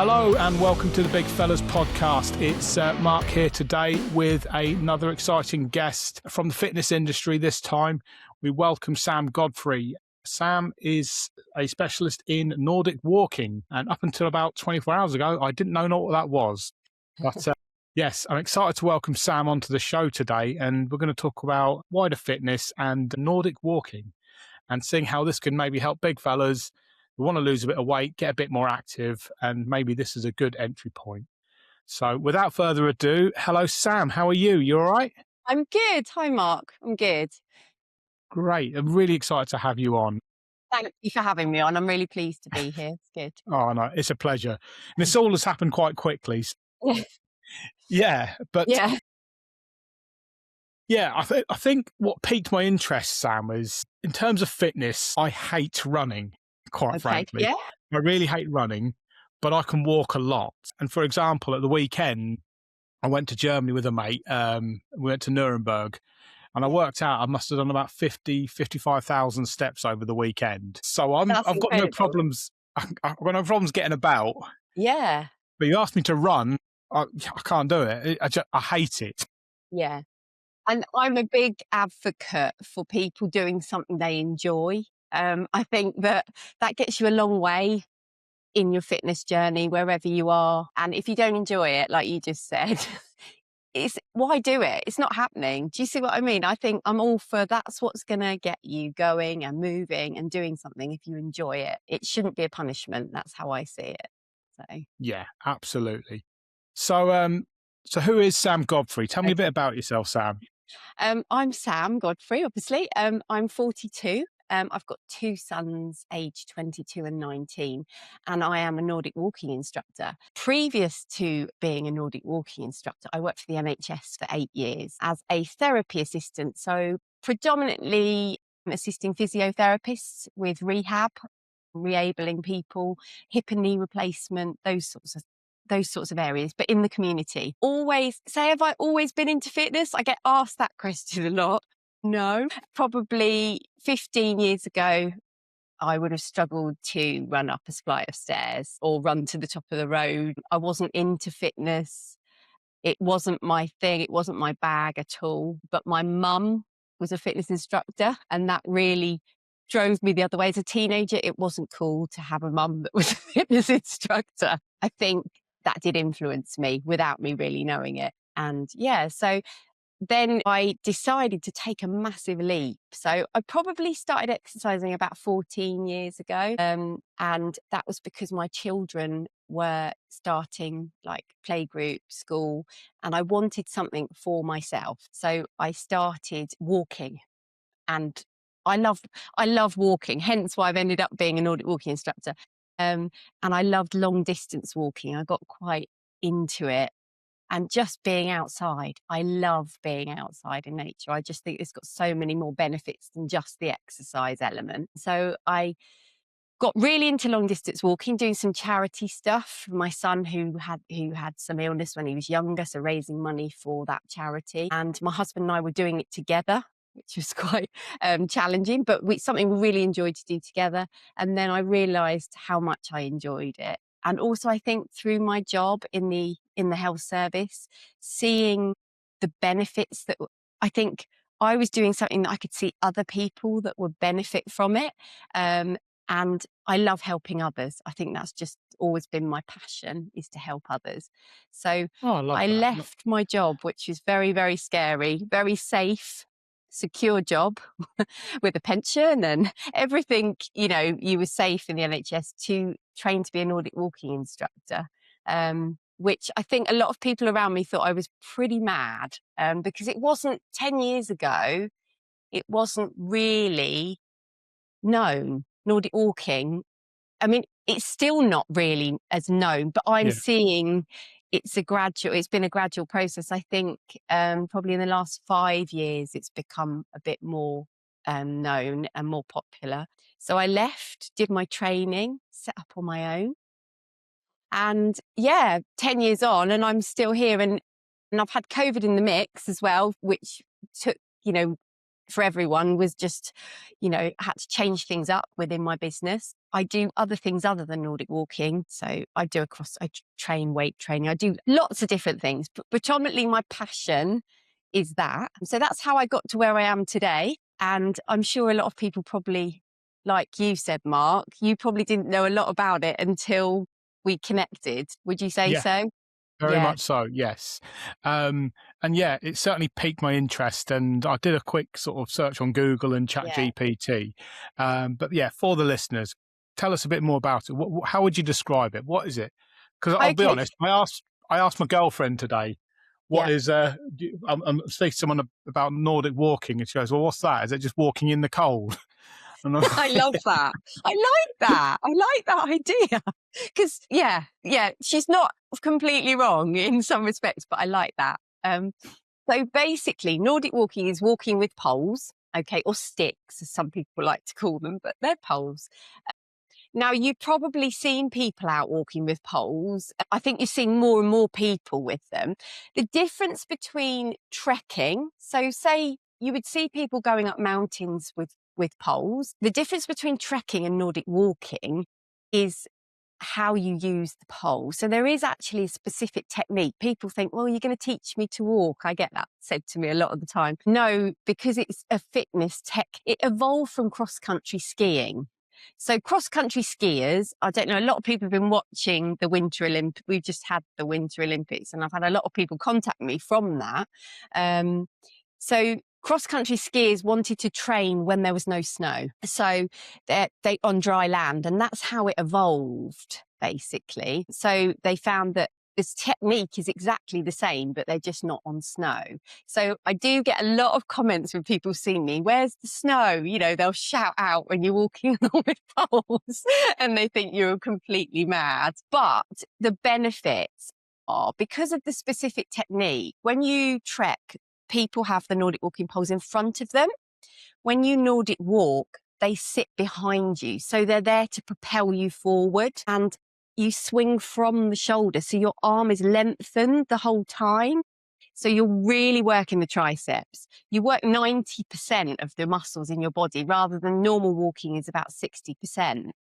Hello and welcome to the Big Fellas podcast. It's Mark here today with another exciting guest from the fitness industry. This time we welcome Sam Godfrey. Sam is a specialist in Nordic walking, and up until about 24 hours ago I didn't know what that was. But yes, I'm excited to welcome Sam onto the show today, and we're going to talk about wider fitness and Nordic walking and seeing how this can maybe help big fellas who want to lose a bit of weight, get a bit more active, and maybe this is a good entry point. So without further ado, hello, Sam. How are you? You all right? I'm good. Hi, Mark. I'm good. Great. I'm really excited to have you on. Thank you for having me on. I'm really pleased to be here. It's good. Oh, no, it's a pleasure. And this all has happened quite quickly. Yeah, but Yeah. yeah, I think what piqued my interest, Sam, is in terms of fitness, I hate running, quite frankly. Yeah. I really hate running, but I can walk a lot. And for example, at the weekend, I went to Germany with a mate. We went to Nuremberg, and I worked out I must have done about 55,000 steps over the weekend. So I've got no problems. I've got no problems getting about. Yeah. But you asked me to run, I can't do it. I hate it. Yeah. And I'm a big advocate for people doing something they enjoy. I think that gets you a long way in your fitness journey, wherever you are. And if you don't enjoy it, like you just said, why do it? It's not happening. Do you see what I mean? I think I'm all for that's what's going to get you going and moving and doing something if you enjoy it. It shouldn't be a punishment. That's how I see it. So yeah, absolutely. So who is Sam Godfrey? Tell me a bit about yourself, Sam. I'm Sam Godfrey, obviously. I'm 42. I've got two sons, aged 22 and 19, and I am a Nordic walking instructor. Previous to being a Nordic walking instructor, I worked for the NHS for 8 years as a therapy assistant. So predominantly assisting physiotherapists with rehab, re-abling people, hip and knee replacement, those sorts of areas, but in the community. Have I always been into fitness? I get asked that question a lot. No, probably 15 years ago, I would have struggled to run up a flight of stairs or run to the top of the road. I wasn't into fitness. It wasn't my thing. It wasn't my bag at all. But my mum was a fitness instructor, and that really drove me the other way. As a teenager, it wasn't cool to have a mum that was a fitness instructor. I think that did influence me without me really knowing it. And yeah, so then I decided to take a massive leap. So I probably started exercising about 14 years ago. And that was because my children were starting like playgroup, school, and I wanted something for myself. So I started walking, and I love walking, hence why I've ended up being a Nordic walking instructor. And I loved long distance walking. I got quite into it. And just being outside. I love being outside in nature. I just think it's got so many more benefits than just the exercise element. So I got really into long distance walking, doing some charity stuff for my son who had some illness when he was younger, so raising money for that charity. And my husband and I were doing it together, which was quite challenging, but something we really enjoyed to do together. And then I realised how much I enjoyed it. And also, I think through my job in the health service, seeing the benefits that I think I was doing something that I could see other people that would benefit from it. And I love helping others. I think that's just always been my passion, is to help others. So I left my job, which is very, very scary, very safe, secure job with a pension and everything, you were safe in the NHS, to train to be a Nordic walking instructor, which I think a lot of people around me thought I was pretty mad, because it wasn't 10 years ago, it wasn't really known. Nordic walking, I mean, it's still not really as known, but I'm seeing it's been a gradual process. I think probably in the last 5 years, it's become a bit more known and more popular. So I left, did my training, set up on my own. And 10 years on, and I'm still here. And I've had COVID in the mix as well, which took, for everyone was just, I had to change things up within my business. I do other things other than Nordic walking. So I train weight training. I do lots of different things, but predominantly my passion is that. So that's how I got to where I am today. And I'm sure a lot of people probably, like you said, Mark, you probably didn't know a lot about it until we connected. Would you say Yeah, so? very Yeah. much so, yes. And yeah, it certainly piqued my interest. And I did a quick sort of search on Google and Yeah. ChatGPT. But yeah, for the listeners, tell us a bit more about it. How would you describe it? What is it? Because I'll be Okay. honest, I asked my girlfriend today, what Yeah. is, I'm speaking to someone about Nordic walking, and she goes, well, what's that? Is it just walking in the cold? And I'm I love that. I like that. I like that idea. Because, yeah, she's not completely wrong in some respects, but I like that. So basically, Nordic walking is walking with poles, okay, or sticks, as some people like to call them, but they're poles. Now, you've probably seen people out walking with poles. I think you're seeing more and more people with them. The difference between trekking, so say you would see people going up mountains with poles. The difference between trekking and Nordic walking is how you use the pole. So there is actually a specific technique. People think, well, you're going to teach me to walk. I get that said to me a lot of the time. No, because it's a fitness tech. It evolved from cross-country skiing. So cross-country skiers, I don't know, a lot of people have been watching the Winter Olympics. We've just had the Winter Olympics, and I've had a lot of people contact me from that. So cross-country skiers wanted to train when there was no snow. So they on dry land, and that's how it evolved, basically. So they found that this technique is exactly the same, but they're just not on snow. So I do get a lot of comments when people see me, where's the snow? They'll shout out when you're walking along with poles and they think you're completely mad. But the benefits are, because of the specific technique, when you trek, people have the Nordic walking poles in front of them. When you Nordic walk, they sit behind you. So they're there to propel you forward, and you swing from the shoulder. So your arm is lengthened the whole time. So you're really working the triceps. You work 90% of the muscles in your body, rather than normal walking is about 60%.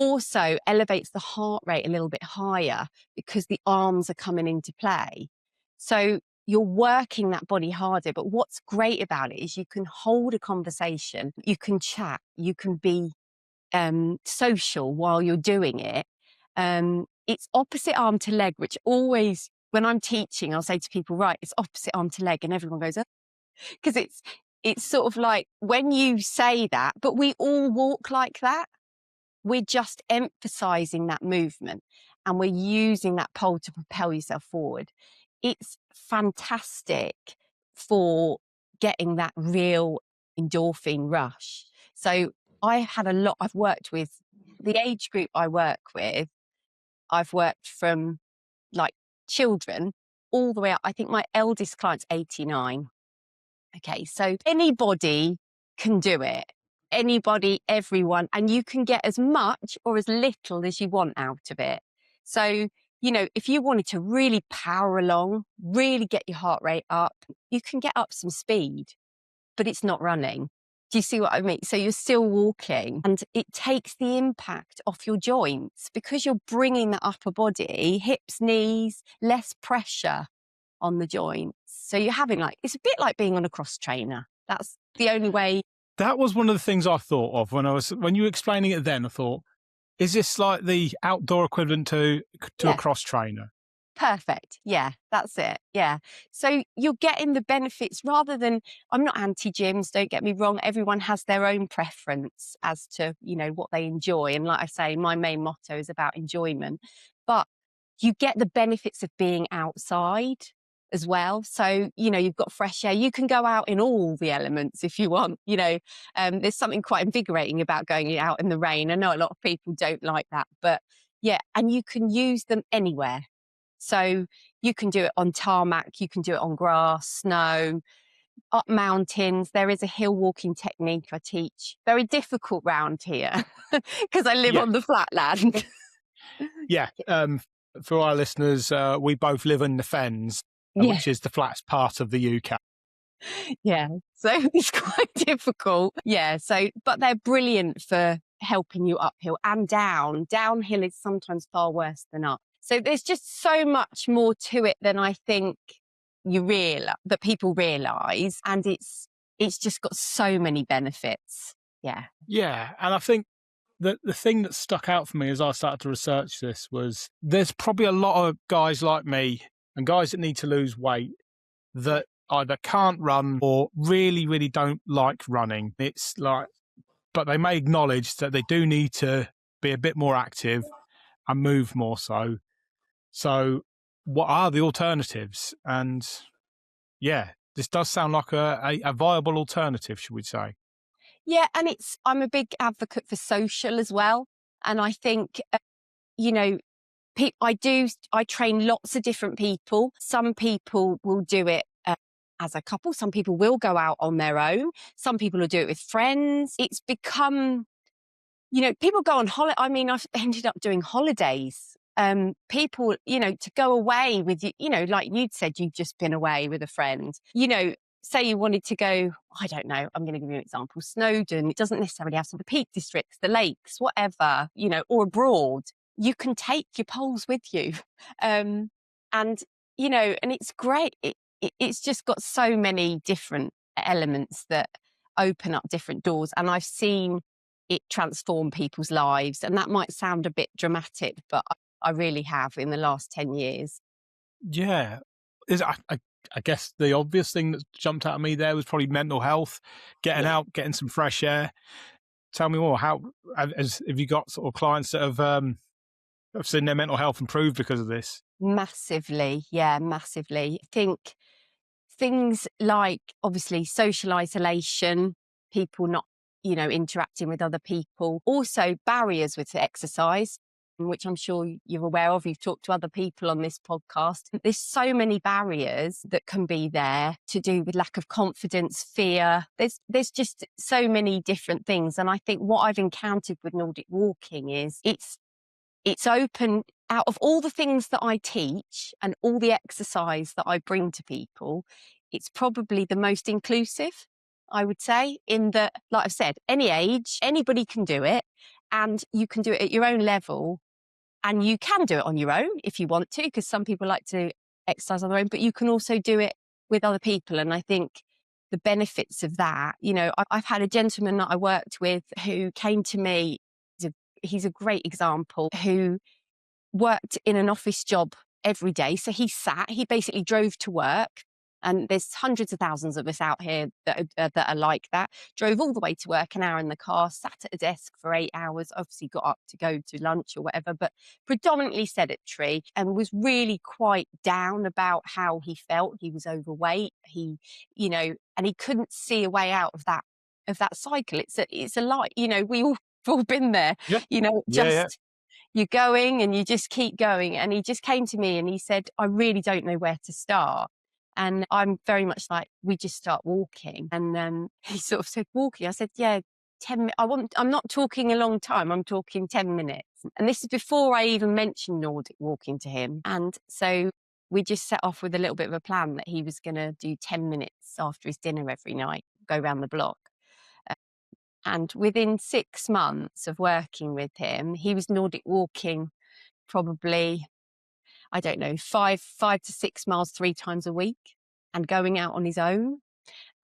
Also elevates the heart rate a little bit higher because the arms are coming into play. So you're working that body harder. But what's great about it is you can hold a conversation, you can chat, you can be social while you're doing it. It's opposite arm to leg, which always, when I'm teaching, I'll say to people, right, it's opposite arm to leg, and everyone goes, because it's sort of like when you say that, but we all walk like that. We're just emphasizing that movement, and we're using that pole to propel yourself forward. It's fantastic for getting that real endorphin rush. So I've worked with the age group I work with. I've worked from like children all the way up. I think my eldest client's 89. Okay, so anybody can do it. Anybody, everyone, and you can get as much or as little as you want out of it. So, if you wanted to really power along, really get your heart rate up, you can get up some speed, but it's not running. Do you see what I mean? So you're still walking, and it takes the impact off your joints because you're bringing that upper body, hips, knees, less pressure on the joints. So you're having it's a bit like being on a cross trainer. That's the only way. that was one of the things I thought of when you were explaining it then. I thought, is this like the outdoor equivalent to a Yeah. cross trainer? Perfect. Yeah, that's it. Yeah. So you're getting the benefits rather than, I'm not anti gyms, don't get me wrong. Everyone has their own preference as to, what they enjoy. And like I say, my main motto is about enjoyment, but you get the benefits of being outside as well. So, you've got fresh air. You can go out in all the elements if you want, there's something quite invigorating about going out in the rain. I know a lot of people don't like that, but yeah, and you can use them anywhere. So you can do it on tarmac, you can do it on grass, snow, up mountains. There is a hill walking technique I teach. Very difficult round here because I live Yeah. on the flatland. Yeah. For our listeners, we both live in the Fens, Yeah. which is the flattest part of the UK. Yeah, so it's quite difficult. Yeah, so but they're brilliant for helping you uphill and down. Downhill is sometimes far worse than up. So there's just so much more to it than I think that people realise, and it's just got so many benefits. Yeah. Yeah, and I think the thing that stuck out for me as I started to research this was there's probably a lot of guys like me and guys that need to lose weight that either can't run or really, really don't like running. It's like, but they may acknowledge that they do need to be a bit more active and move more so. So, what are the alternatives? And yeah, this does sound like a viable alternative, should we say? Yeah, and I'm a big advocate for social as well. And I think, you know, I train lots of different people. Some people will do it as a couple. Some people will go out on their own. Some people will do it with friends. It's become, people go on holiday. I mean, I've ended up doing holidays. People, to go away with you, like you'd said, you've just been away with a friend, say you wanted to go, I don't know, I'm going to give you an example, Snowdon. It doesn't necessarily have to be the Peak Districts, the lakes, whatever, or abroad. You can take your poles with you. And, and it's great. It's just got so many different elements that open up different doors. And I've seen it transform people's lives. And that might sound a bit dramatic, but I really have in the last 10 years. Yeah. I guess the obvious thing that jumped out at me there was probably mental health, getting Yeah. out, getting some fresh air. Tell me more. How have you got sort of clients that have seen their mental health improve because of this? Massively. Yeah, massively. I think things like obviously social isolation, people not, interacting with other people, also barriers with exercise, which I'm sure you're aware of. You've talked to other people on this podcast. There's so many barriers that can be there to do with lack of confidence, fear. There's just so many different things. And I think what I've encountered with Nordic walking is it's open. Out of all the things that I teach and all the exercise that I bring to people, it's probably the most inclusive, I would say, in that, like I've said, any age, anybody can do it, and you can do it at your own level, and you can do it on your own if you want to, because some people like to exercise on their own, but you can also do it with other people. And I think the benefits of that, I've had a gentleman that I worked with who came to me. He's a great example, who worked in an office job every day. So he basically drove to work. And there's hundreds of thousands of us out here that are like that. Drove all the way to work, an hour in the car, sat at a desk for 8 hours, obviously got up to go to lunch or whatever, but predominantly sedentary, and was really quite down about how he felt. He was overweight. And he couldn't see a way out of that cycle. It's a lot, we've all been there, Yeah. Yeah. just you're going and you just keep going. And he just came to me and he said, I really don't know where to start. And I'm very much like, we just start walking. And he sort of said, walking. I said, yeah, 10 minutes. I'm not talking a long time. I'm talking 10 minutes. And this is before I even mentioned Nordic walking to him. And so we just set off with a little bit of a plan that he was going to do 10 minutes after his dinner every night, go around the block. And within 6 months of working with him, he was Nordic walking probably, I don't know, 5 to 6 miles 3 times a week, and going out on his own.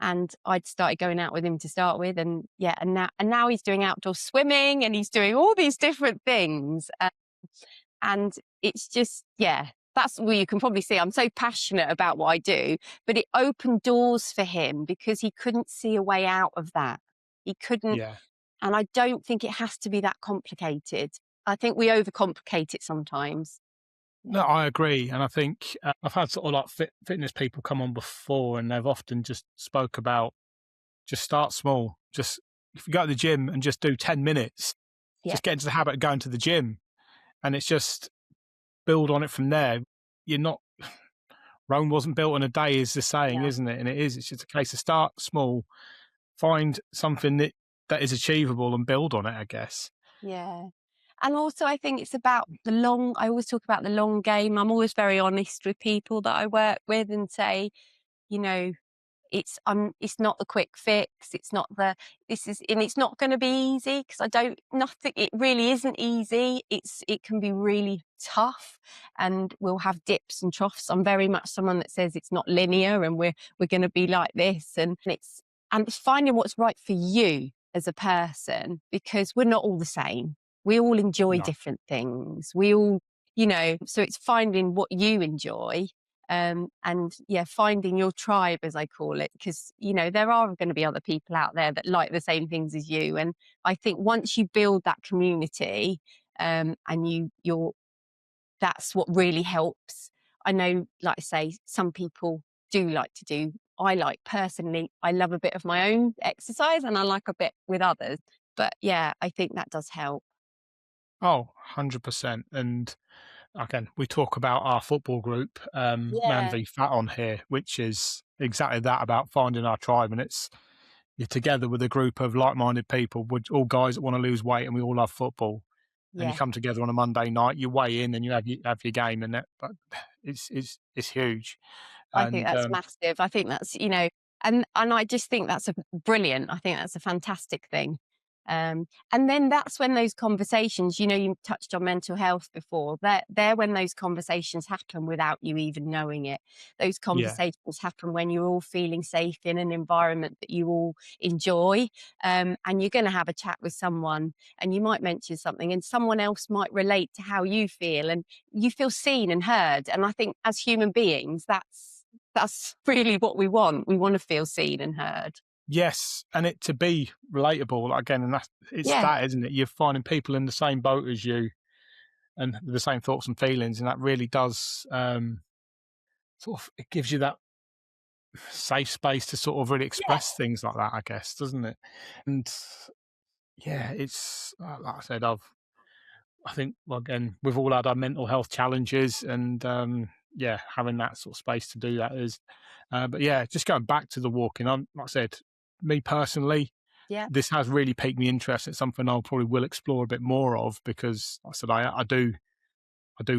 And I'd started going out with him to start with. And yeah, and now he's doing outdoor swimming and he's doing all these different things. And it's just, yeah, that's where you can probably see I'm so passionate about what I do, but it opened doors for him because he couldn't see a way out of that. He couldn't. Yeah. And I don't think it has to be that complicated. I think we overcomplicate it sometimes. No, I agree, and I think I've had sort of like fitness people come on before, and they've often just spoke about just start small. Just if you go to the gym and just do 10 minutes, Yeah. just get into the habit of going to the gym, and it's just build on it from there. You're not Rome wasn't built in a day, is the saying, Yeah. isn't it? And it is. It's just a case of start small, find something that is achievable, and build on it, I guess. Yeah. And also, I think it's about I always talk about the long game. I'm always very honest with people that I work with and say, you know, It's not the quick fix. It's not the and it's not going to be easy, because nothing. It really isn't easy. It can be really tough, and we'll have dips and troughs. I'm very much someone that says it's not linear, and we're going to be like this, and it's finding what's right for you as a person, because we're not all the same. We all enjoy No. different things. We all, so it's finding what you enjoy, and yeah, finding your tribe, as I call it, because there are going to be other people out there that like the same things as you. And I think once you build that community, and that's what really helps. I know, like I say, some people do like to do. Personally, I love a bit of my own exercise, and I like a bit with others. But yeah, I think that does help. Oh, 100%. And again, we talk about our football group, Man Yeah, v Fat on here, which is exactly that, about finding our tribe. And you're together with a group of like-minded people, all guys that want to lose weight, and we all love football. And you yeah. come together on a Monday night, you weigh in, and you have your game, and but it's huge. I think And that's massive. I think that's, and I just think that's brilliant. I think that's a fantastic thing. And then that's when those conversations, you touched on mental health before. They're when those conversations happen without you even knowing it. Those yeah, conversations happen when you're all feeling safe in an environment that you all enjoy. And you're going to have a chat with someone, and you might mention something, and someone else might relate to how you feel, and you feel seen and heard. And I think as human beings, that's really what we want. We want to feel seen and heard. yes, and it to be relatable again, and it's Yeah, that, isn't it? You're finding people in the same boat as you, and the same thoughts and feelings, and that really does sort of, it gives you that safe space to sort of really yeah, express things like that, I guess, doesn't it? And yeah, it's like I said, I think, well, again, we've all had our mental health challenges, and yeah, having that sort of space to do that is. But yeah, just going back to the walking, like I said, me personally, yeah, this has really piqued me interest. It's something I'll probably will explore a bit more of, because like I said, I do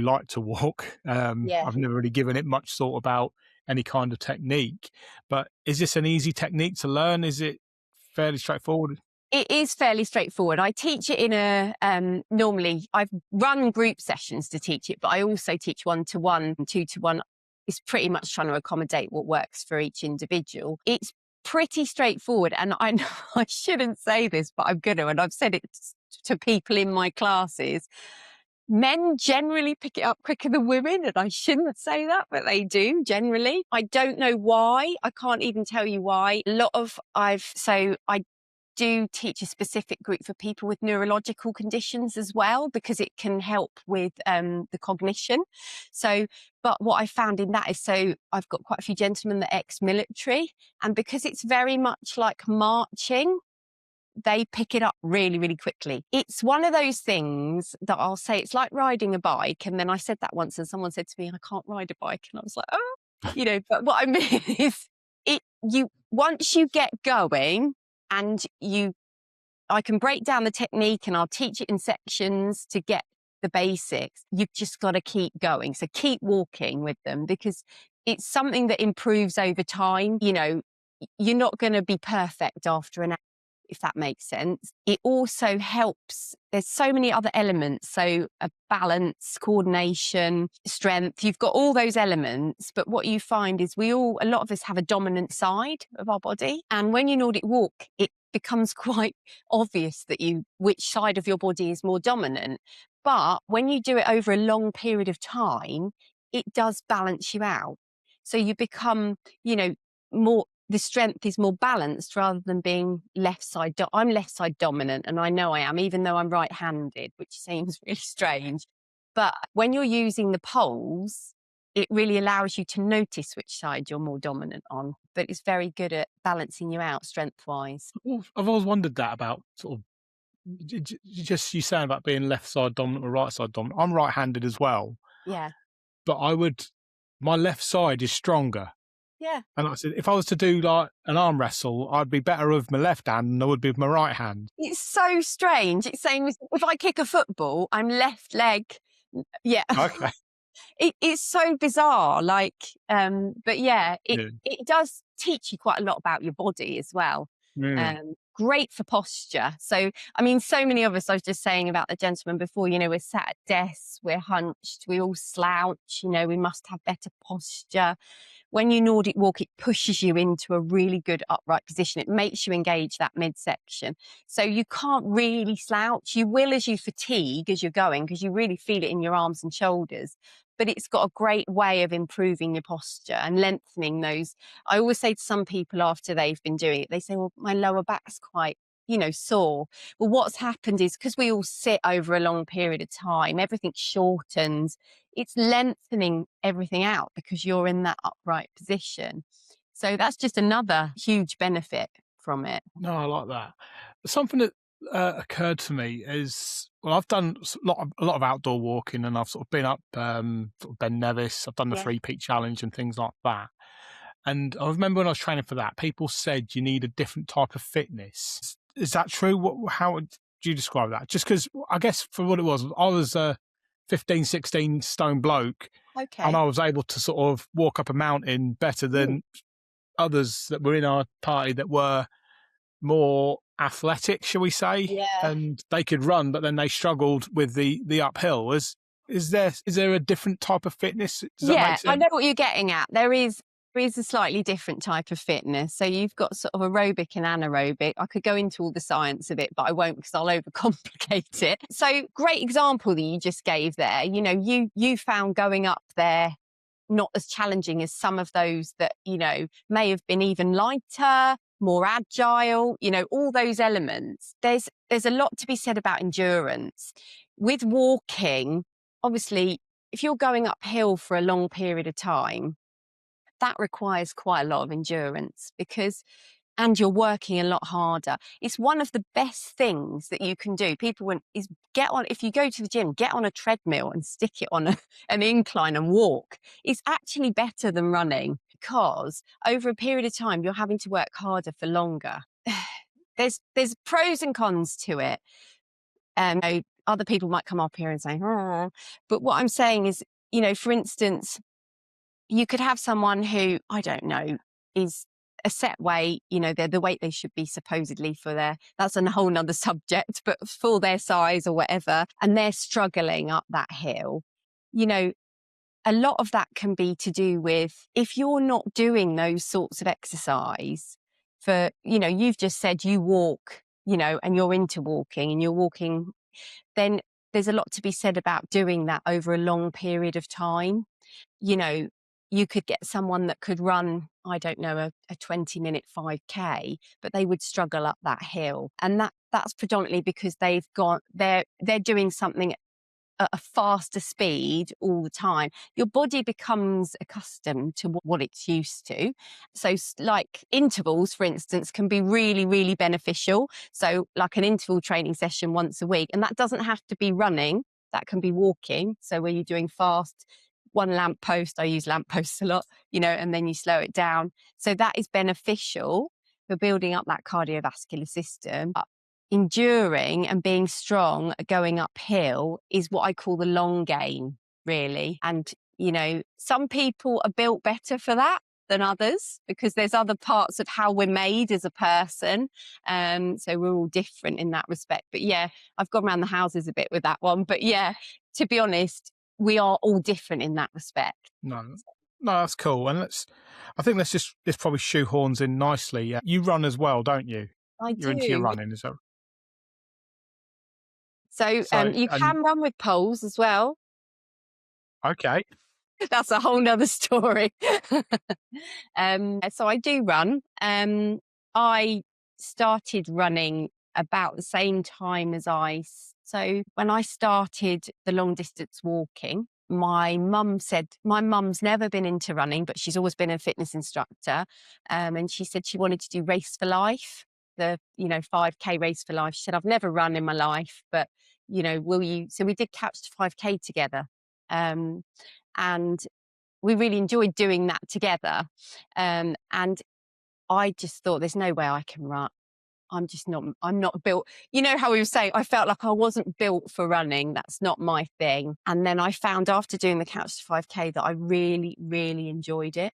like to walk. yeah. I've never really given it much thought about any kind of technique. But is this an easy technique to learn? Is it fairly straightforward? It is fairly straightforward. I teach it in normally I've run group sessions to teach it, but I also teach 1-to-1 and 2-to-1. It's pretty much trying to accommodate what works for each individual. It's pretty straightforward. And I know I shouldn't say this, but I'm going to, and I've said it to people in my classes. Men generally pick it up quicker than women, and I shouldn't say that, but they do generally. I don't know why. I can't even tell you why. I do teach a specific group for people with neurological conditions as well, because it can help with the cognition. So, but what I found in that is, so I've got quite a few gentlemen that are ex-military, and because it's very much like marching, they pick it up really, really quickly. It's one of those things that I'll say, it's like riding a bike. And then I said that once, and someone said to me, I can't ride a bike. And I was like, oh, but what I mean is, once you get going, and I can break down the technique, and I'll teach it in sections to get the basics. You've just got to keep going. So keep walking with them, because it's something that improves over time. You're not going to be perfect after an hour, if that makes sense. It also helps. There's so many other elements. So a balance, coordination, strength, you've got all those elements. But what you find is a lot of us have a dominant side of our body. And when you Nordic walk, it becomes quite obvious which side of your body is more dominant. But when you do it over a long period of time, it does balance you out. So you become, more, the strength is more balanced, rather than being left side. I'm left side dominant, and I know I am, even though I'm right-handed, which seems really strange. But when you're using the poles, it really allows you to notice which side you're more dominant on. But it's very good at balancing you out strength-wise. I've always wondered that about sort of just you saying about being left side dominant or right side dominant. I'm right-handed as well, Yeah. but my left side is stronger. Yeah. And like I said, if I was to do like an arm wrestle, I'd be better with my left hand than I would be with my right hand. It's so strange. It's same as if I kick a football, I'm left leg. Yeah. Okay. It's so bizarre. But yeah, Yeah. it does teach you quite a lot about your body as well. Mm. Great for posture. So, I mean, so many of us, I was just saying about the gentleman before, we're sat at desks, we're hunched, we all slouch, we must have better posture. When you Nordic walk, it pushes you into a really good upright position. It makes you engage that midsection. So you can't really slouch. You will as you fatigue as you're going, because you really feel it in your arms and shoulders. But it's got a great way of improving your posture and lengthening those. I always say to some people after they've been doing it, they say, well, my lower back's quite, sore. Well, what's happened is because we all sit over a long period of time, everything shortens. It's lengthening everything out because you're in that upright position. So that's just another huge benefit from it. No, I like that. Something that occurred to me is, well, I've done a lot of outdoor walking, and I've sort of been up sort of Ben Nevis. I've done the Yeah. 3 Peak Challenge and things like that. And I remember when I was training for that, people said you need a different type of fitness. Is that true? How would you describe that? Just because I guess for what it was, I was a 15, 16 stone bloke, and Okay. I was able to sort of walk up a mountain better than others that were in our party that were more athletic, shall we say? Yeah. And they could run, but then they struggled with the uphill. Is there a different type of fitness? Does that Yeah, make I sense? know what you're getting at. There is a slightly different type of fitness. So you've got sort of aerobic and anaerobic. I could go into all the science of it, but I won't because I'll overcomplicate it. So great example that you just gave there. You found going up there not as challenging as some of those that, may have been even lighter, more agile, all those elements. There's a lot to be said about endurance. With walking, obviously, if you're going uphill for a long period of time, that requires quite a lot of endurance and you're working a lot harder. It's one of the best things that you can do. If you go to the gym, get on a treadmill and stick it on an incline and walk. It's actually better than running because over a period of time, you're having to work harder for longer. There's pros and cons to it. Other people might come up here and say, oh, but what I'm saying is, for instance, you could have someone who, I don't know, is a set weight, they're the weight they should be supposedly that's a whole nother subject, but for their size or whatever, and they're struggling up that hill. A lot of that can be to do with if you're not doing those sorts of exercise you've just said you walk, and you're into walking and you're walking, then there's a lot to be said about doing that over a long period of time. You could get someone that could run, I don't know, a 20-minute 5K, but they would struggle up that hill. And that's predominantly because they're doing something at a faster speed all the time. Your body becomes accustomed to what it's used to. So like intervals, for instance, can be really, really beneficial. So like an interval training session once a week, and that doesn't have to be running, that can be walking. So where you're doing fast, one lamppost, I use lampposts a lot, and then you slow it down. So that is beneficial for building up that cardiovascular system. Enduring and being strong going uphill is what I call the long game, really. And, some people are built better for that than others because there's other parts of how we're made as a person. So we're all different in that respect. But yeah, I've gone around the houses a bit with that one. But yeah, to be honest, we are all different in that respect. No, that's cool. And I think this probably shoehorns in nicely. Yeah. You run as well, don't you? I You're into your do. running, is that? So you And can run with poles as well. okay. That's a whole nother story. So I do run. I started running about the same time so when I started the long distance walking, my mum said, my mum's never been into running, but she's always been a fitness instructor. And she said she wanted to do Race for Life, the 5K Race for Life. She said, I've never run in my life, but will you? So we did Couch to 5K together. And we really enjoyed doing that together. And I just thought, there's no way I can run. I'm not built. You know how we were saying, I felt like I wasn't built for running. That's not my thing. And then I found after doing the Couch to 5K that I really, really enjoyed it.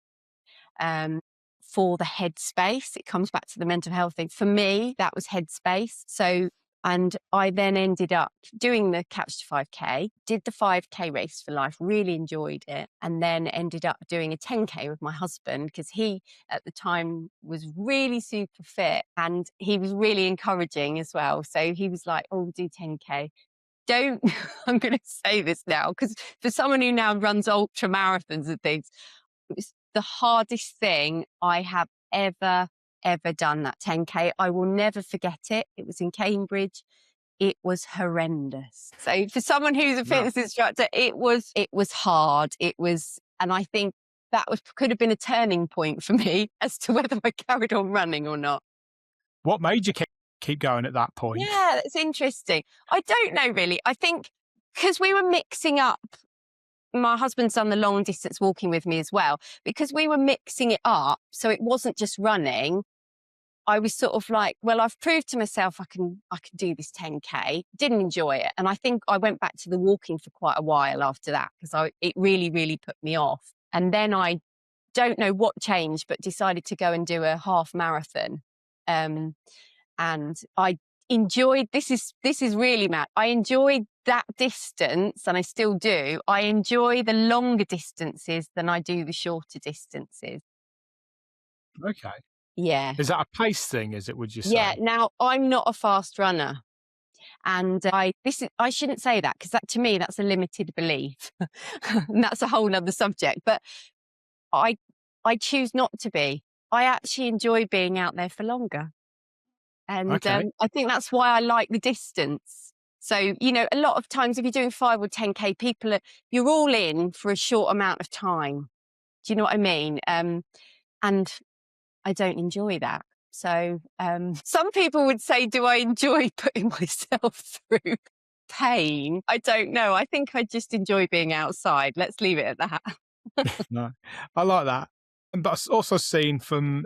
for the headspace. It comes back to the mental health thing. For me, that was headspace. So, and I then ended up doing the Couch to 5K, did the 5K Race for Life, really enjoyed it, and then ended up doing a 10K with my husband because he, at the time, was really super fit and he was really encouraging as well. So he was like, oh, do 10K. Don't, I'm going to say this now, because for someone who now runs ultra marathons and things, it was the hardest thing I have ever done, that 10K. I will never forget it. It was in Cambridge. It was horrendous. So for someone who's a fitness instructor, it was hard. And I think that could have been a turning point for me as to whether I carried on running or not. What made you keep going at that point? Yeah, that's interesting. I don't know really. I think because we were mixing up, my husband's done the long distance walking with me as well, because we were mixing it up. So it wasn't just running. I was sort of like, well, I've proved to myself I can do this 10K. Didn't enjoy it. And I think I went back to the walking for quite a while after that because it really, really put me off. And then I don't know what changed, but decided to go and do a half marathon. And I enjoyed, this is really mad. I enjoyed that distance, and I still do. I enjoy the longer distances than I do the shorter distances. Okay. Yeah. Is that a pace thing, is it, would you say? Yeah. Now, I'm not a fast runner. And I shouldn't say that, because that, to me, that's a limited belief. And that's a whole other subject. But I choose not to be. I actually enjoy being out there for longer. And Okay. I think that's why I like the distance. So, you know, a lot of times if you're doing 5 or 10K, you're all in for a short amount of time. Do you know what I mean? And I don't enjoy that. So some people would say, do I enjoy putting myself through pain? I don't know. I think I just enjoy being outside. Let's leave it at that. No, I like that. But I've also seen from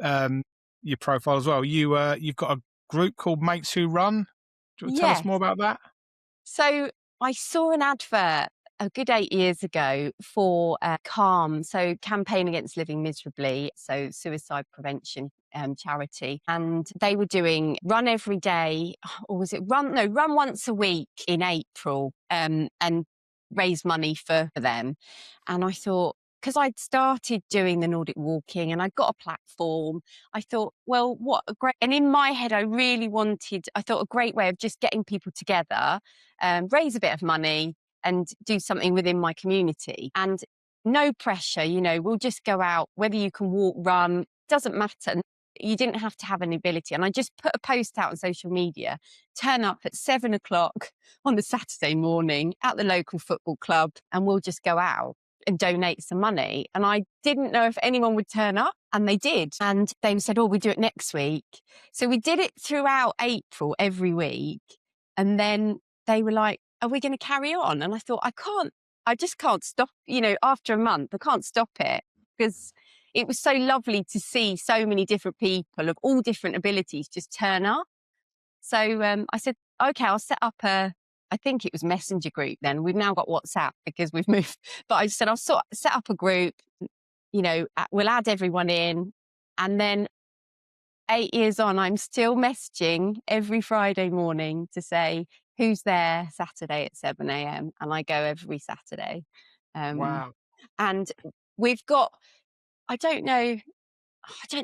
your profile as well, you've got a group called Mates Who Run. Do you want to tell us Yes. more about that? So I saw an advert a good 8 years ago for CALM, so Campaign Against Living Miserably, so suicide prevention charity. And they were doing run every day, or was it run once a week in April, and raise money for them. And I thought, because I'd started doing the Nordic walking and I'd got a platform, I thought, well, what a great, and in my head, I thought a great way of just getting people together, raise a bit of money and do something within my community. And no pressure, you know, we'll just go out, whether you can walk, run, doesn't matter. You didn't have to have an ability. And I just put a post out on social media, turn up at 7 o'clock on the Saturday morning at the local football club, and we'll just go out and donate some money. And I didn't know if anyone would turn up, and they did. And they said, oh, we do it next week. So we did it throughout April every week. And then they were like, are we going to carry on? And I thought, I just can't stop, you know, after a month, I can't stop it, because it was so lovely to see so many different people of all different abilities just turn up. So I said, okay, I'll set up I think it was Messenger group then. We've now got WhatsApp because we've moved. But I said, I'll set up a group, you know, we'll add everyone in. And then 8 years on, I'm still messaging every Friday morning to say, who's there Saturday at 7 a.m. And I go every Saturday. Wow. And we've got, I don't know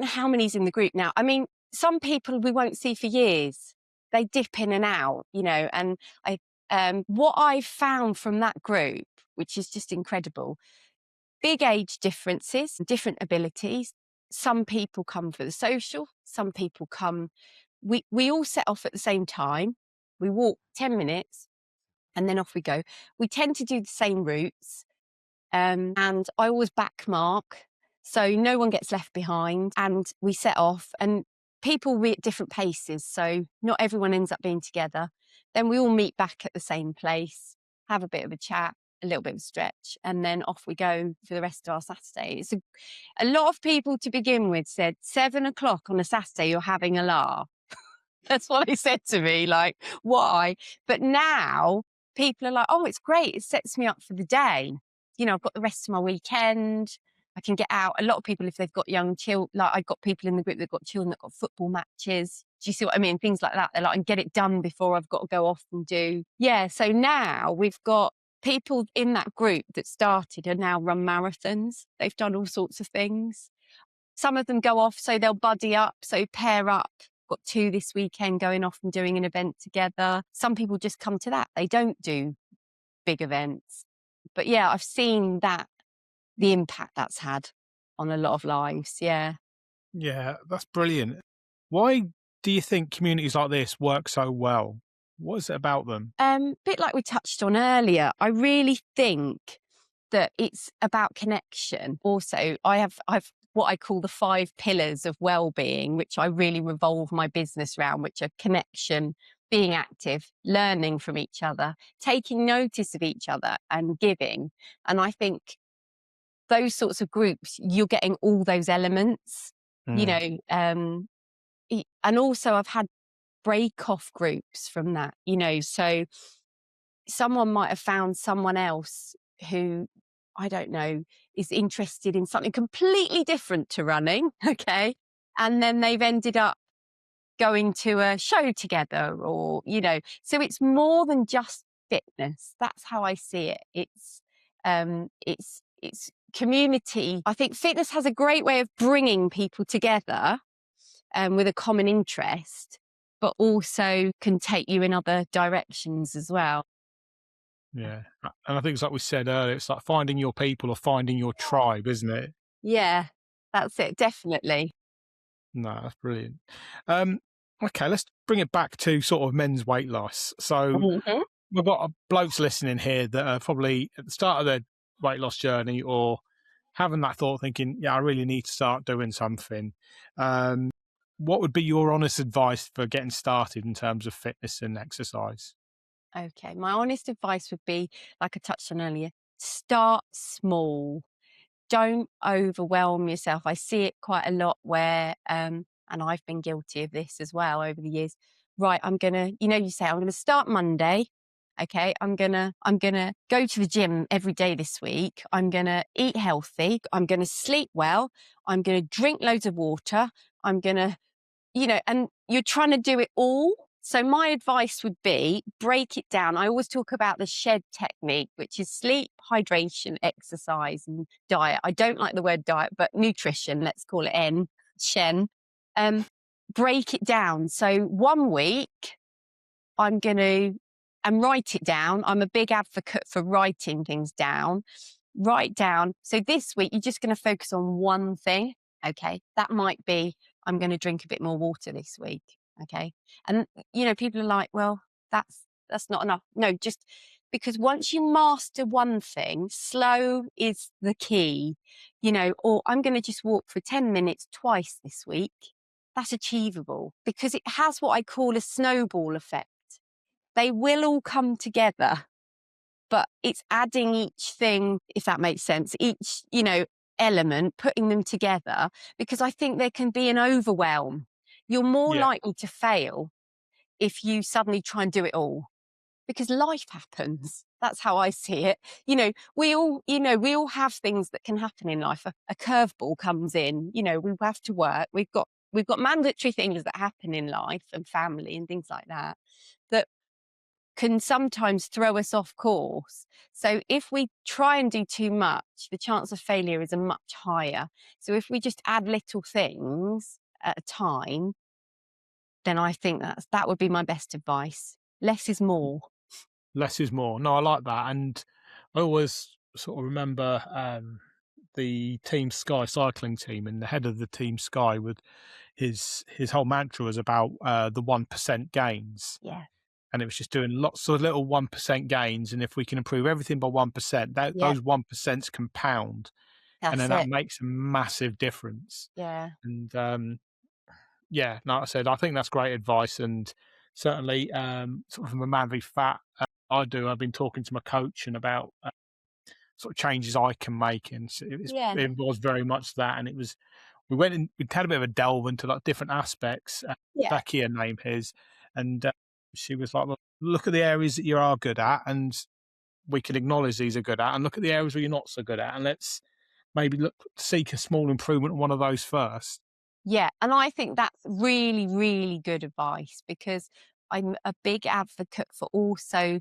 how many's in the group now. I mean, some people we won't see for years. They dip in and out, you know, and what I've found from that group, which is just incredible, big age differences, different abilities. Some people come for the social, some people come, we all set off at the same time. We walk 10 minutes and then off we go. We tend to do the same routes. And I always backmark, so no one gets left behind, and we set off, and people were at different paces, so not everyone ends up being together. Then we all meet back at the same place, have a bit of a chat, a little bit of a stretch, and then off we go for the rest of our Saturday. It's a lot of people to begin with said 7 o'clock on a Saturday, you're having a laugh. That's what they said to me, like, why? But now people are like, oh, it's great. It sets me up for the day. You know, I've got the rest of my weekend. I can get out. A lot of people, if they've got young children, like I've got people in the group that got children that got football matches. Do you see what I mean? Things like that. They're like, I can get it done before I've got to go off and do. Yeah. So now we've got people in that group that started and now run marathons. They've done all sorts of things. Some of them go off, so they'll buddy up, so pair up. Got two this weekend going off and doing an event together. Some people just come to that. They don't do big events. But yeah, I've seen that, the impact that's had on a lot of lives. Yeah. Yeah, that's brilliant. Why do you think communities like this work so well? What is it about them? Bit like we touched on earlier, I really think that it's about connection. Also, I've what I call the 5 pillars of well-being, which I really revolve my business around, which are connection, being active, learning from each other, taking notice of each other, and giving. And I think those sorts of groups, you're getting all those elements, you Mm. know. And also I've had break off groups from that, so someone might have found someone else who, I don't know, is interested in something completely different to running. Okay. And then they've ended up going to a show together, or, so it's more than just fitness. That's how I see it. It's community. I think fitness has a great way of bringing people together with a common interest, but also can take you in other directions as well. Yeah. And I think it's like we said earlier, it's like finding your people or finding your tribe, isn't it? Yeah, that's it, definitely. No, that's brilliant. Um, okay, let's bring it back to sort of men's weight loss. So Mhm. we've got blokes listening here that are probably at the start of their weight loss journey or having that thought thinking, yeah, I really need to start doing something. Um, what would be your honest advice for getting started in terms of fitness and exercise? Okay, my honest advice would be, like I touched on earlier, start small. Don't overwhelm yourself. I see it quite a lot where, and I've been guilty of this as well over the years. Right, I'm gonna, you say, I'm gonna start Monday. Okay, I'm gonna go to the gym every day this week. I'm gonna eat healthy. I'm gonna sleep well. I'm gonna drink loads of water. I'm gonna, and you're trying to do it all. So my advice would be break it down. I always talk about the shed technique, which is sleep, hydration, exercise, and diet. I don't like the word diet, but nutrition, let's call it Shen. Um, Break it down. So one week I'm going to, and write it down. I'm a big advocate for writing things down. Write down. So this week, you're just going to focus on one thing. Okay. That might be, I'm going to drink a bit more water this week. Okay. And, people are like, well, that's not enough. No, just because once you master one thing, slow is the key, or I'm going to just walk for 10 minutes twice this week. That's achievable because it has what I call a snowball effect. They will all come together, but it's adding each thing, if that makes sense, each, element, putting them together, because I think there can be an overwhelm. You're more Yeah, likely to fail if you suddenly try and do it all, because life happens. That's how I see it. We all have things that can happen in life. A curveball comes in, we have to work. We've got mandatory things that happen in life and family and things like that, that can sometimes throw us off course. So if we try and do too much, the chance of failure is a much higher. So if we just add little things at a time, then I think that would be my best advice. Less is more. less is more. No, I like that. And I always sort of remember the Team Sky cycling team and the head of the Team Sky with his whole mantra was about the 1% gains. Yeah. And it was just doing lots of little 1% gains. And if we can improve everything by 1%, Yeah. those 1% compound. And That's then that it. makes a massive difference. Yeah. And yeah, like I said, I think that's great advice. And certainly, sort of from a man v fat, I've been talking to my coach and about sort of changes I can make. And Yeah. it was very much that. And we went and we had a bit of a delve into like different aspects. Yeah. Becky, her name is, and she was like, look at the areas that you are good at, and we can acknowledge these are good at, and look at the areas where you're not so good at, and maybe seek a small improvement on one of those first. Yeah, and I think that's really, really good advice because I'm a big advocate for also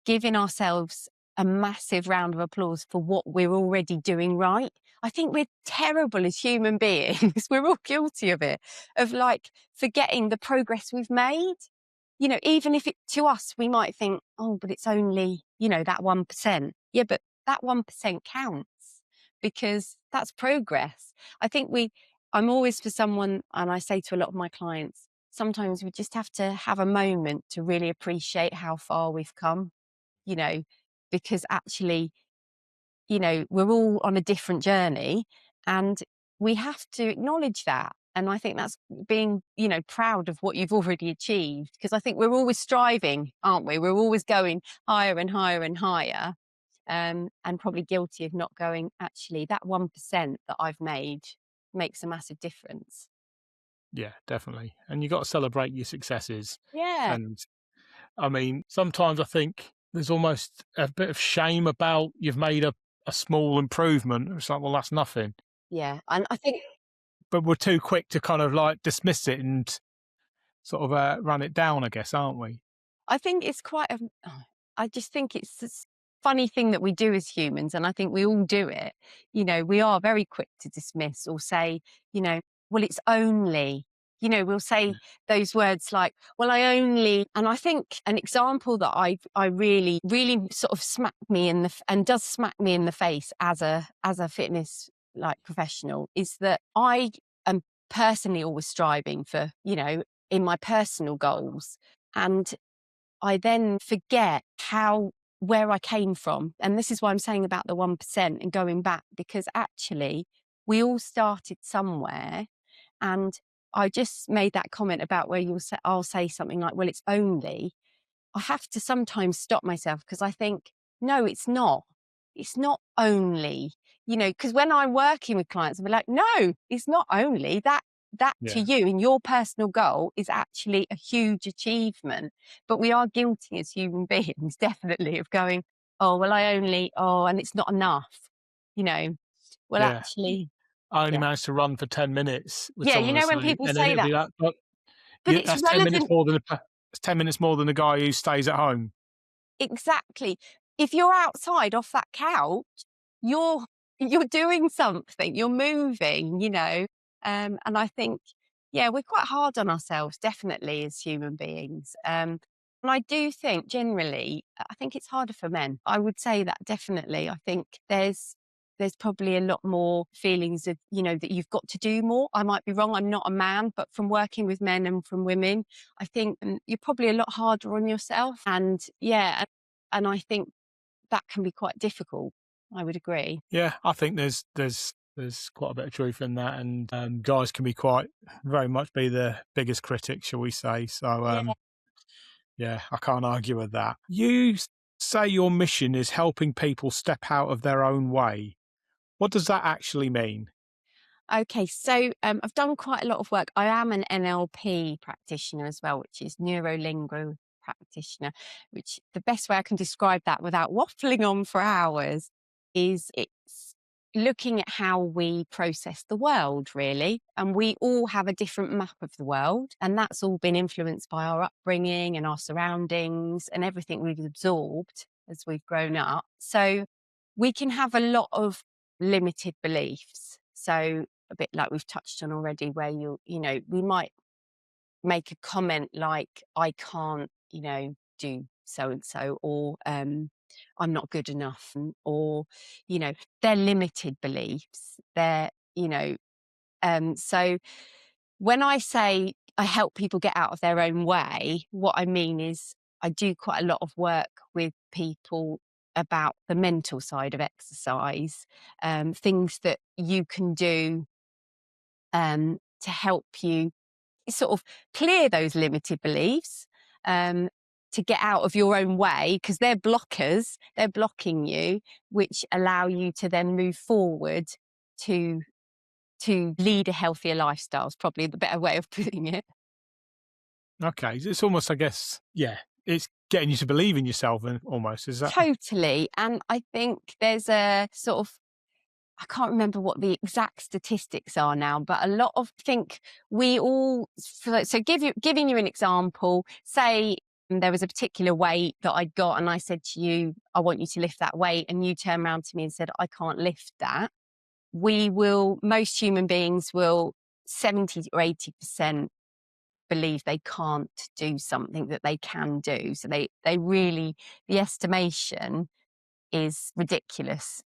giving ourselves a massive round of applause for what we're already doing right. I think we're terrible as human beings. We're all guilty of it, of like forgetting the progress we've made. You know, even if it to us, we might think, oh, but it's only, that 1%. Yeah, but that 1% counts because that's progress. I think I'm always for someone, and I say to a lot of my clients, sometimes we just have to have a moment to really appreciate how far we've come, you know, because actually, we're all on a different journey and we have to acknowledge that. And I think that's being, proud of what you've already achieved. Because I think we're always striving, aren't we? We're always going higher and higher and higher. And probably guilty of not going, actually, that 1% that I've made makes a massive difference. Yeah, definitely. And you got to celebrate your successes. Yeah. And I mean, sometimes I think there's almost a bit of shame about you've made a small improvement. It's like, well, that's nothing. Yeah. And I think But we're too quick to kind of like dismiss it and sort of run it down, I guess, aren't we? it's quite a I just think it's this funny thing that we do as humans, and I think we all do it. We are very quick to dismiss or say, well, it's only, we'll say those words like, well, I only, and I think an example that I really, really sort of smacked me in and does smack me in the face as a fitness like professional is that I am personally always striving for, in my personal goals. And I then forget where I came from. And this is why I'm saying about the 1% and going back, because actually we all started somewhere. And I just made that comment about where I'll say something like, well, it's only, I have to sometimes stop myself because I think, no, it's not. It's not only, because when I'm working with clients, I'll be like, no, it's not only that to Yeah. you and your personal goal is actually a huge achievement. But we are guilty as human beings, definitely, of going, oh, well, and it's not enough, you know, well, Yeah. actually, I only yeah. managed to run for 10 minutes, would Yeah, someone when say, people and then say it'll that, be like, but but yeah, it's that's 10 minutes relevant. more than it's 10 minutes more than the guy who stays at home. Exactly. If you're outside off that couch, you're you're doing something, you're moving, And I think, yeah, we're quite hard on ourselves, definitely, as human beings. And I do think generally, I think it's harder for men. I would say that definitely. I think there's probably a lot more feelings of, that you've got to do more. I might be wrong, I'm not a man, but from working with men and from women, I think you're probably a lot harder on yourself. And yeah, and I think that can be quite difficult. I would agree. Yeah, I think there's quite a bit of truth in that, and guys can be quite very much be the biggest critics, shall we say? So Yeah. yeah, I can't argue with that. You say your mission is helping people step out of their own way. What does that actually mean? Okay, so I've done quite a lot of work. I am an NLP practitioner as well, which is neuro-lingual practitioner, which the best way I can describe that without waffling on for hours is it's looking at how we process the world, really. And we all have a different map of the world. And that's all been influenced by our upbringing and our surroundings and everything we've absorbed as we've grown up. So we can have a lot of limited beliefs. So a bit like we've touched on already, where we might make a comment like, I can't, do so and so, or I'm not good enough, or, they're limited beliefs. So when I say I help people get out of their own way, what I mean is I do quite a lot of work with people about the mental side of exercise, things that you can do to help you sort of clear those limited beliefs, to get out of your own way, because they're blockers, they're blocking you, which allow you to then move forward to lead a healthier lifestyle is probably the better way of putting it. Okay, it's almost, I guess, yeah, it's getting you to believe in yourself, and almost is that. Totally. And I think there's a sort of I can't remember what the exact statistics are now, but a lot of think we all. So giving you an example, say there was a particular weight that I'd got, and I said to you, I want you to lift that weight, and you turned around to me and said, I can't lift that. Most human beings will 70 or 80% believe they can't do something that they can do. So they really, the estimation is ridiculous,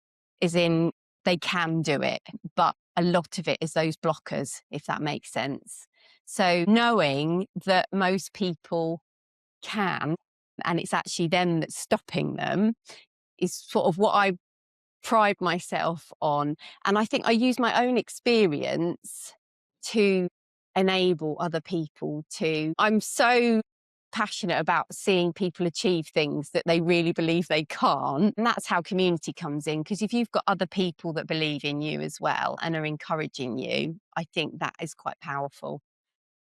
is in they can do it, but a lot of it is those blockers, if that makes sense. So knowing that most people can, and it's actually them that's stopping them, is sort of what I pride myself on. And I think I use my own experience to enable other people to. I'm so passionate about seeing people achieve things that they really believe they can't. And that's how community comes in. Because if you've got other people that believe in you as well and are encouraging you, I think that is quite powerful.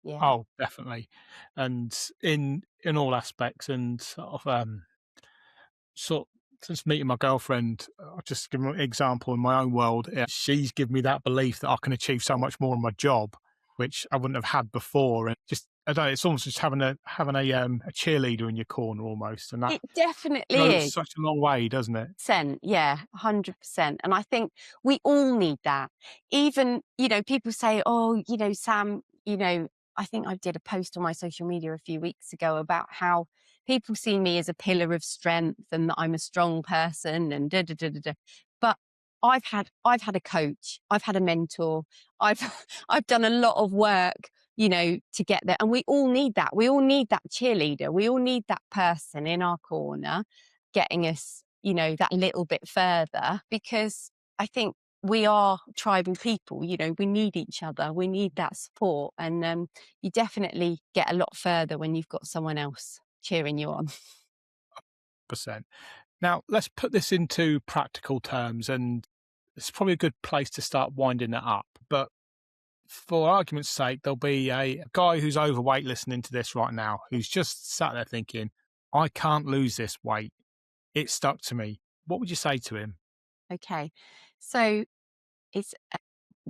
Yeah. Oh, definitely. And in all aspects, and sort since meeting my girlfriend, I'll just give an example in my own world. She's given me that belief that I can achieve so much more in my job, which I wouldn't have had before. And just, I don't know, it's almost just having a cheerleader in your corner almost, and that It definitely goes is. such a long way, doesn't it? Yeah, 100%. And I think we all need that. Even, people say, oh, Sam, I think I did a post on my social media a few weeks ago about how people see me as a pillar of strength and that I'm a strong person and da da da da da. But I've had a coach, I've had a mentor, I've I've done a lot of work, to get there. And we all need that. We all need that cheerleader. We all need that person in our corner getting us, that little bit further, because I think we are tribal people, we need each other, we need that support. And you definitely get a lot further when you've got someone else cheering you on. Percent. Now, let's put this into practical terms, and it's probably a good place to start winding it up. But for argument's sake, there'll be a guy who's overweight listening to this right now, who's just sat there thinking, I can't lose this weight. It stuck to me. What would you say to him? Okay. So it's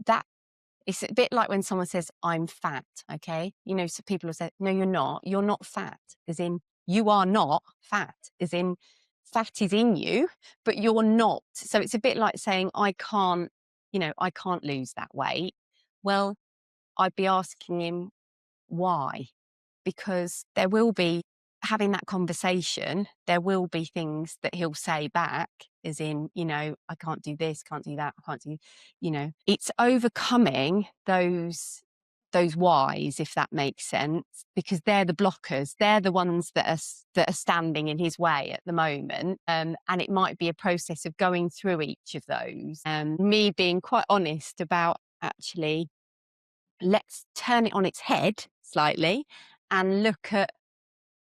that it's a bit like when someone says, I'm fat. Okay. So people will say, no, you're not. You're not fat. As in, you are not fat. As in, fat is in you, but you're not. So it's a bit like saying, I can't lose that weight. Well, I'd be asking him why, because there will be, having that conversation, there will be things that he'll say back, as in, I can't do this, can't do that, I can't do, it's overcoming those whys, if that makes sense, because they're the blockers, they're the ones that are standing in his way at the moment. And it might be a process of going through each of those. Me being quite honest about, actually, let's turn it on its head slightly and look at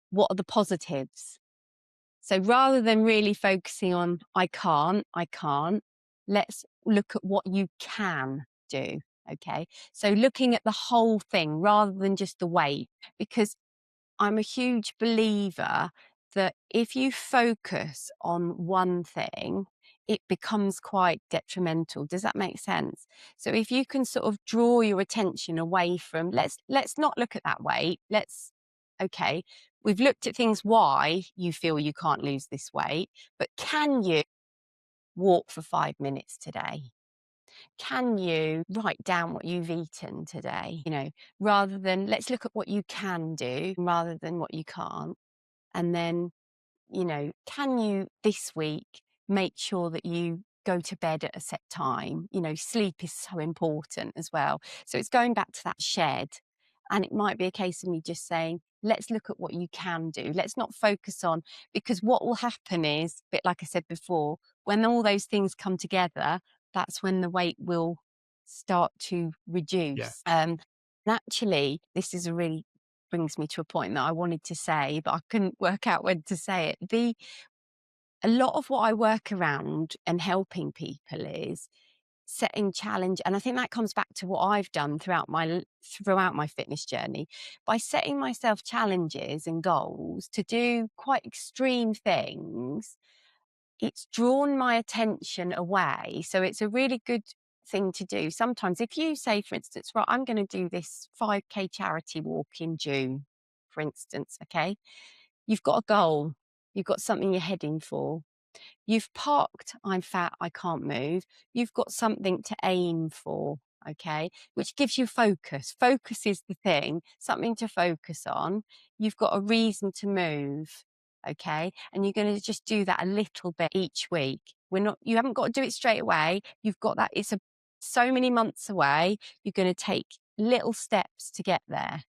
what are the positives. So rather than really focusing on, I can't, let's look at what you can do. Okay. So looking at the whole thing rather than just the weight, because I'm a huge believer that if you focus on one thing, it becomes quite detrimental. Does that make sense? So if you can sort of draw your attention away from, let's not look at that weight. Okay, we've looked at things why you feel you can't lose this weight, but can you walk for 5 minutes today? Can you write down what you've eaten today? Rather than, let's look at what you can do rather than what you can't. And then, can you this week make sure that you go to bed at a set time? Sleep is so important as well. So it's going back to that shed. And it might be a case of me just saying, let's look at what you can do. Let's not focus on, because what will happen is, a bit like I said before, when all those things come together, that's when the weight will start to Yeah. reduce. And actually, this is brings me to a point that I wanted to say, but I couldn't work out when to say it. A lot of what I work around and helping people is setting challenge, and I think that comes back to what I've done throughout my fitness journey, by setting myself challenges and goals to do quite extreme things. it's drawn my attention away. So it's a really good thing to do. Sometimes if you say, for instance, right, I'm going to do this 5K charity walk in June, for instance, okay, you've got a goal, you've got something you're heading for. You've parked, I'm fat, I can't move. You've got something to aim for, okay, which gives you focus. Focus is the thing, something to focus on. You've got a reason to move, okay, and you're going to just do that a little bit each week. You haven't got to do it straight away. You've got that, so many months away. You're going to take little steps to get there.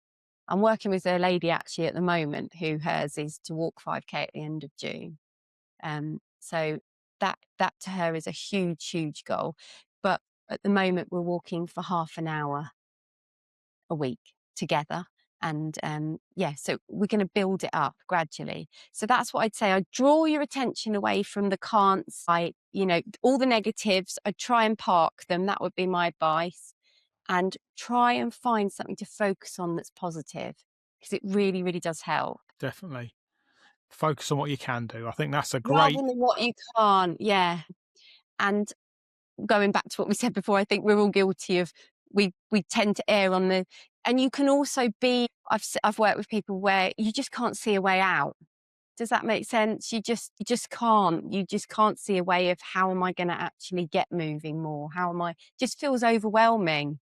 I'm working with a lady actually at the moment who hers is to walk 5K at the end of June. So that to her is a huge, huge goal. But at the moment, we're walking for half an hour a week together. And so we're going to build it up gradually. So that's what I'd say. I draw your attention away from the can'ts, all the negatives. I try and park them. That would be my advice. And try and find something to focus on that's positive, because it really, really does help. Definitely. Focus on what you can do. I think that's a Rather great... than what you can't, yeah. And going back to what we said before, I think we're all guilty of, we tend to err on the, and you can also be, I've worked with people where you just can't see a way out. Does that make sense? You just can't see a way of, how am I going to actually get moving more? Just feels overwhelming.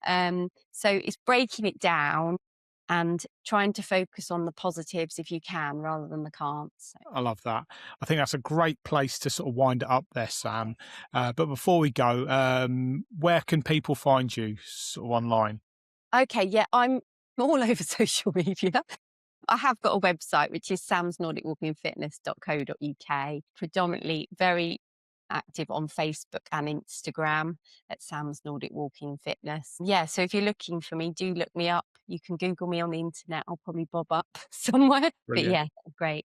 So it's breaking it down and trying to focus on the positives if you can, rather than the can'ts. So. I love that. I think that's a great place to sort of wind it up there, Sam. But before we go, where can people find you sort of online? Okay, yeah, I'm all over social media. I have got a website, which is samsnordicwalkingfitness.co.uk, predominantly very active on Facebook and Instagram at Sam's Nordic Walking Fitness. Yeah, so if you're looking for me, do look me up. You can Google me on the internet. I'll probably bob up somewhere. Brilliant. But yeah, great.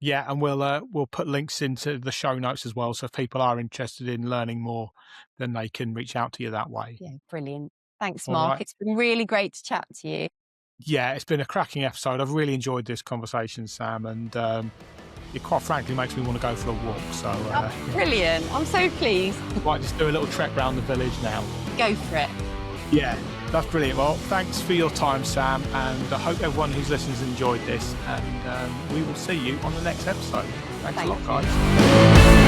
Yeah, and we'll put links into the show notes as well. So if people are interested in learning more, then they can reach out to you that way. Yeah, brilliant. Thanks, All Mark. right. It's been really great to chat to you. Yeah, it's been a cracking episode. I've really enjoyed this conversation, Sam, and it quite frankly makes me want to go for a walk. So Brilliant. I'm so pleased. Might just do a little trek around the village now. Go for it. Yeah, that's brilliant. Well, thanks for your time, Sam, and I hope everyone who's listened has enjoyed this, and we will see you on the next episode. Thanks a lot, guys.